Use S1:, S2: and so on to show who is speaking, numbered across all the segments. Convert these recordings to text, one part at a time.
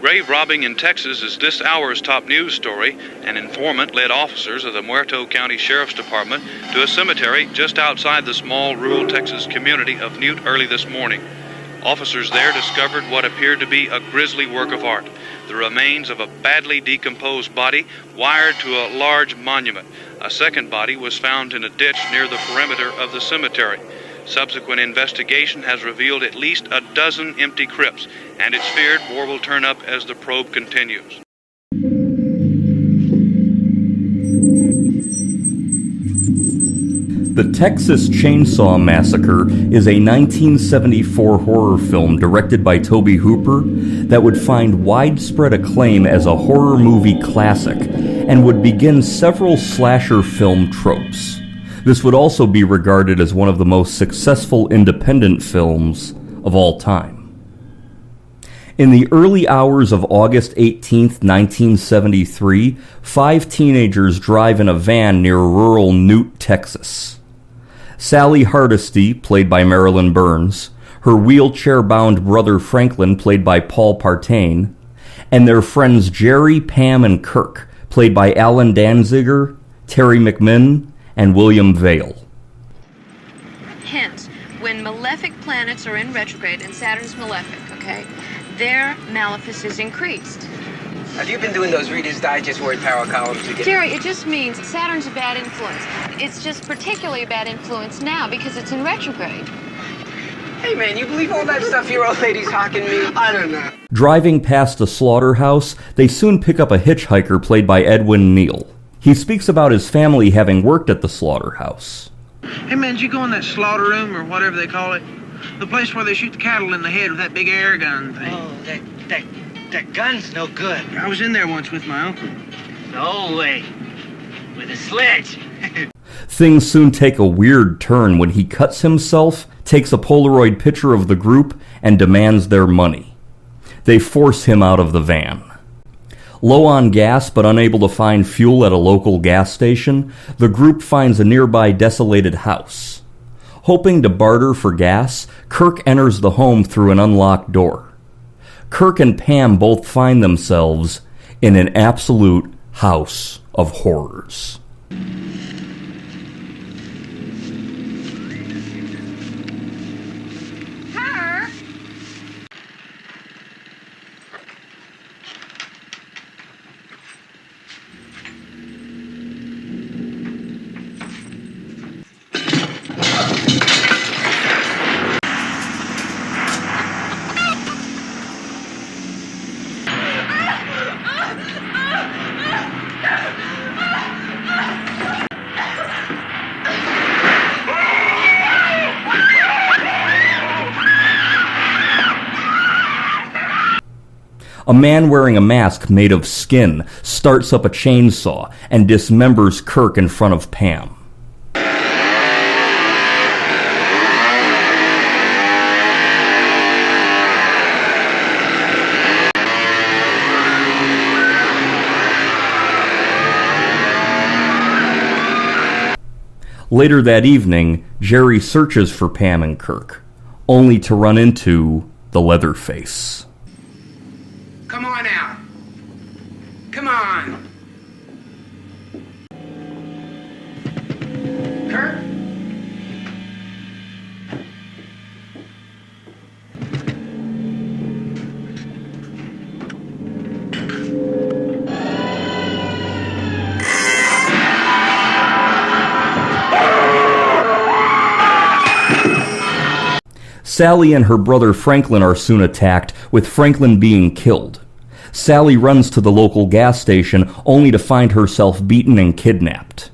S1: Grave robbing in Texas is this hour's top news story. An informant led officers of the Muerto County Sheriff's Department to a cemetery just outside the small rural Texas community of Newt early this morning. Officers there discovered what appeared to be a grisly work of art, the remains of a badly decomposed body wired to a large monument. A second body was found in a ditch near the perimeter of the cemetery. Subsequent investigation has revealed at least a dozen empty crypts, and it's feared more will turn up as the probe continues.
S2: The Texas Chain Saw Massacre is a 1974 horror film directed by Tobe Hooper that would find widespread acclaim as a horror movie classic and would begin several slasher film tropes. This would also be regarded as one of the most successful independent films of all time. In the early hours of August 18, 1973, 5 teenagers drive in a van near rural Newt, Texas. Sally Hardesty, played by Marilyn Burns, her wheelchair-bound brother Franklin, played by Paul Partain, and their friends Jerry, Pam, and Kirk, played by Alan Danziger, Teri McMinn, and William Vale.
S3: Hence, when malefic planets are in retrograde, and Saturn's malefic, okay, their malefice is increased.
S4: Have you been doing those Reader's Digest word power columns again?
S3: Jerry, it just means Saturn's a bad influence. It's just particularly a bad influence now because it's in retrograde.
S4: Hey man, you believe all that stuff your old lady's hawking me? I don't know.
S2: Driving past a slaughterhouse, they soon pick up a hitchhiker played by Edwin Neal. He speaks about his family having worked at the slaughterhouse.
S5: Hey man, did you go in that slaughter room or whatever they call it? The place where they shoot the cattle in the head with that big air gun thing.
S6: Oh, that gun's no good.
S5: I was in there once with my uncle.
S6: No way. With a sledge.
S2: Things soon take a weird turn when he cuts himself, takes a Polaroid picture of the group, and demands their money. They force him out of the van. Low on gas but unable to find fuel at a local gas station, the group finds a nearby desolated house. Hoping to barter for gas, Kirk enters the home through an unlocked door. Kirk and Pam both find themselves in an absolute house of horrors. A man wearing a mask made of skin starts up a chainsaw and dismembers Kirk in front of Pam. Later that evening, Jerry searches for Pam and Kirk, only to run into the leatherface.
S4: Come on out. Come on. Kurt?
S2: Sally and her brother Franklin are soon attacked, with Franklin being killed. Sally runs to the local gas station only to find herself beaten and kidnapped.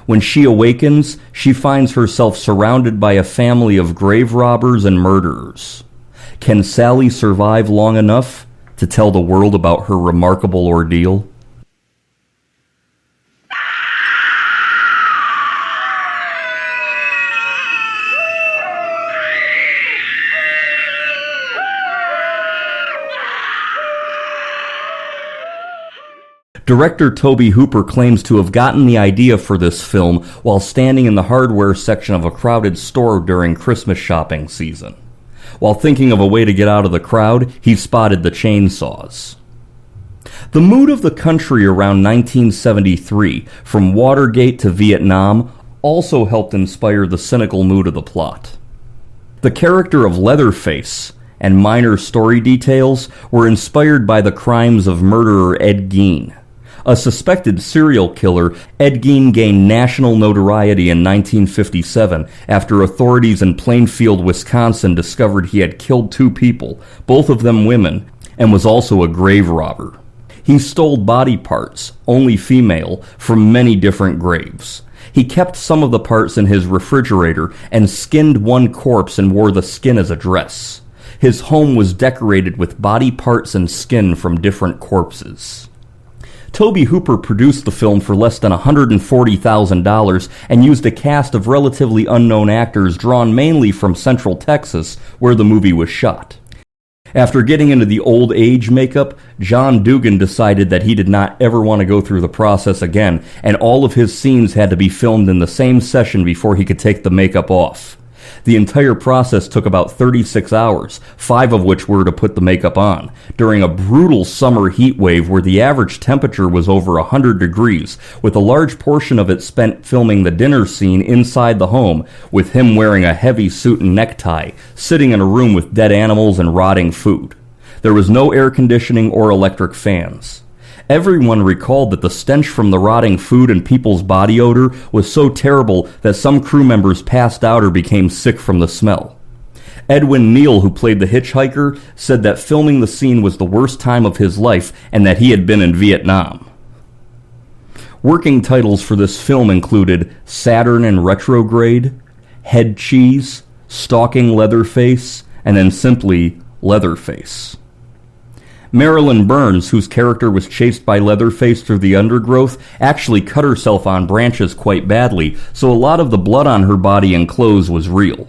S2: When she awakens, she finds herself surrounded by a family of grave robbers and murderers. Can Sally survive long enough to tell the world about her remarkable ordeal? Director Tobe Hooper claims to have gotten the idea for this film while standing in the hardware section of a crowded store during Christmas shopping season. While thinking of a way to get out of the crowd, he spotted the chainsaws. The mood of the country around 1973, from Watergate to Vietnam, also helped inspire the cynical mood of the plot. The character of Leatherface and minor story details were inspired by the crimes of murderer Ed Gein. A suspected serial killer, Ed Gein gained national notoriety in 1957 after authorities in Plainfield, Wisconsin discovered he had killed 2 people, both of them women, and was also a grave robber. He stole body parts, only female, from many different graves. He kept some of the parts in his refrigerator and skinned one corpse and wore the skin as a dress. His home was decorated with body parts and skin from different corpses. Tobe Hooper produced the film for less than $140,000 and used a cast of relatively unknown actors drawn mainly from Central Texas, where the movie was shot. After getting into the old age makeup, John Dugan decided that he did not ever want to go through the process again, and all of his scenes had to be filmed in the same session before he could take the makeup off. The entire process took about 36 hours, 5 of which were to put the makeup on, during a brutal summer heat wave where the average temperature was over 100 degrees, with a large portion of it spent filming the dinner scene inside the home, with him wearing a heavy suit and necktie, sitting in a room with dead animals and rotting food. There was no air conditioning or electric fans. Everyone recalled that the stench from the rotting food and people's body odor was so terrible that some crew members passed out or became sick from the smell. Edwin Neal, who played the hitchhiker, said that filming the scene was the worst time of his life and that he had been in Vietnam. Working titles for this film included Saturn in Retrograde, Head Cheese, Stalking Leatherface, and then simply Leatherface. Marilyn Burns, whose character was chased by Leatherface through the undergrowth, actually cut herself on branches quite badly, so a lot of the blood on her body and clothes was real.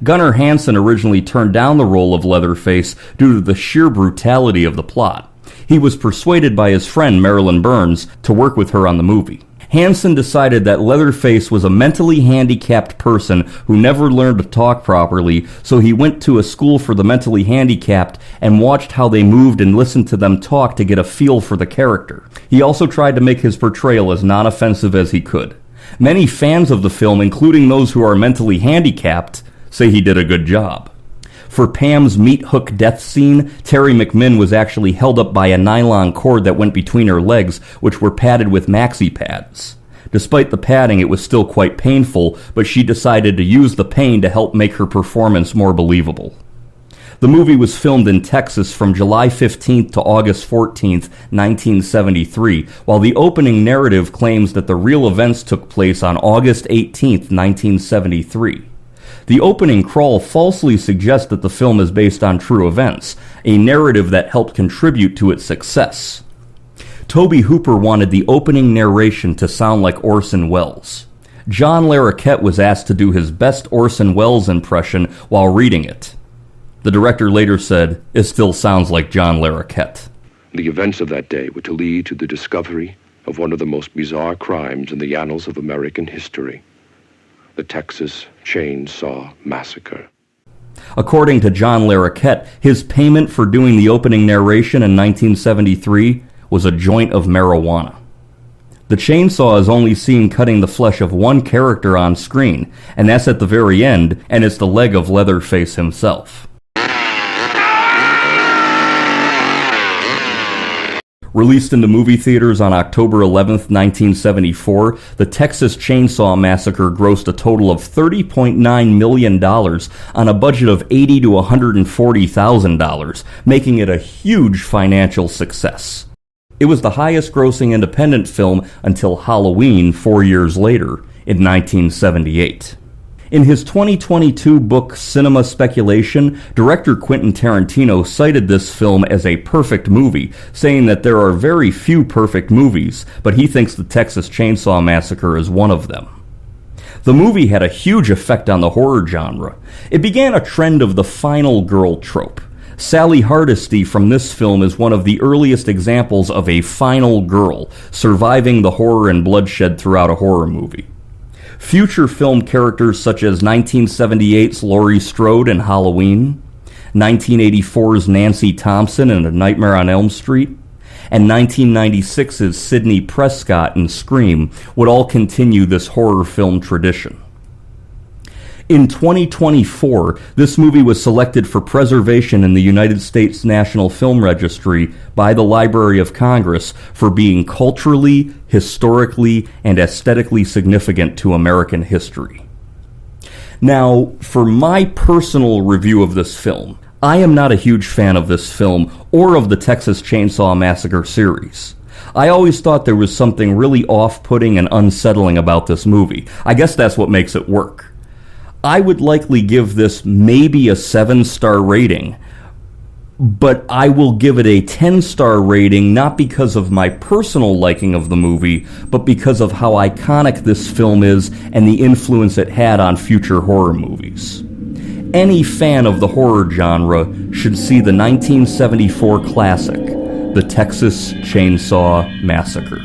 S2: Gunnar Hansen originally turned down the role of Leatherface due to the sheer brutality of the plot. He was persuaded by his friend Marilyn Burns to work with her on the movie. Hansen decided that Leatherface was a mentally handicapped person who never learned to talk properly, so he went to a school for the mentally handicapped and watched how they moved and listened to them talk to get a feel for the character. He also tried to make his portrayal as non-offensive as he could. Many fans of the film, including those who are mentally handicapped, say he did a good job. For Pam's meat hook death scene, Teri McMinn was actually held up by a nylon cord that went between her legs, which were padded with maxi pads. Despite the padding, it was still quite painful, but she decided to use the pain to help make her performance more believable. The movie was filmed in Texas from July 15th to August 14th, 1973, while the opening narrative claims that the real events took place on August 18th, 1973. The opening crawl falsely suggests that the film is based on true events, a narrative that helped contribute to its success. Tobe Hooper wanted the opening narration to sound like Orson Welles. John Larroquette was asked to do his best Orson Welles impression while reading it. The director later said, "It still sounds like John Larroquette."
S7: The events of that day were to lead to the discovery of one of the most bizarre crimes in the annals of American history. The Texas Chain Saw Massacre.
S2: According to John Larroquette, his payment for doing the opening narration in 1973 was a joint of marijuana. The chainsaw is only seen cutting the flesh of one character on screen, and that's at the very end, and it's the leg of Leatherface himself. Released into movie theaters on October 11th, 1974, the Texas Chain Saw Massacre grossed a total of $30.9 million on a budget of $80,000 to $140,000, making it a huge financial success. It was the highest-grossing independent film until Halloween 4 years later, in 1978. In his 2022 book Cinema Speculation, director Quentin Tarantino cited this film as a perfect movie, saying that there are very few perfect movies, but he thinks the Texas Chain Saw Massacre is one of them. The movie had a huge effect on the horror genre. It began a trend of the final girl trope. Sally Hardesty from this film is one of the earliest examples of a final girl surviving the horror and bloodshed throughout a horror movie. Future film characters such as 1978's Laurie Strode in Halloween, 1984's Nancy Thompson in A Nightmare on Elm Street, and 1996's Sidney Prescott in Scream would all continue this horror film tradition. In 2024, this movie was selected for preservation in the United States National Film Registry by the Library of Congress for being culturally, historically, and aesthetically significant to American history. Now, for my personal review of this film, I am not a huge fan of this film or of the Texas Chain Saw Massacre series. I always thought there was something really off-putting and unsettling about this movie. I guess that's what makes it work. I would likely give this maybe a 7-star rating, but I will give it a 10-star rating not because of my personal liking of the movie, but because of how iconic this film is and the influence it had on future horror movies. Any fan of the horror genre should see the 1974 classic, The Texas Chain Saw Massacre.